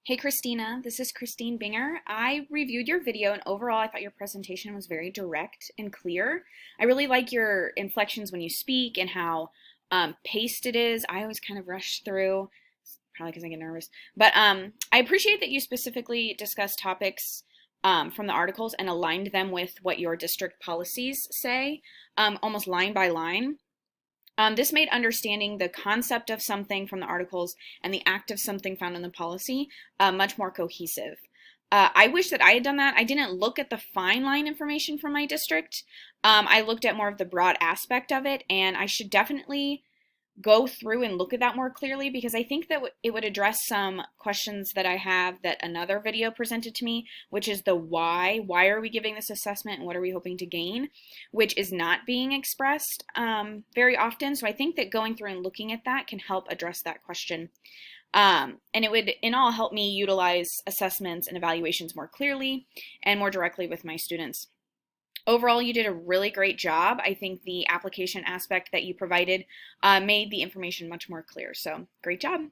Hey Christina, this is Christine Binger. I reviewed your video and overall I thought your presentation was very direct and clear. I really like your inflections when you speak and how paced it is. I always kind of rush through, probably because I get nervous. But I appreciate that you specifically discussed topics from the articles and aligned them with what your district policies say, almost line by line. This made understanding the concept of something from the articles and the act of something found in the policy much more cohesive. I wish that I had done that. I didn't look at the fine line information from my district. I looked at more of the broad aspect of it, and I should definitely go through and look at that more clearly because I think that it would address some questions that I have that another video presented to me, which is the why. Why are we giving this assessment and what are we hoping to gain, which is not being expressed very often. So I think that going through and looking at that can help address that question. And it would, in all, help me utilize assessments and evaluations more clearly and more directly with my students. Overall, you did a really great job. I think the application aspect that you provided made the information much more clear. So, great job.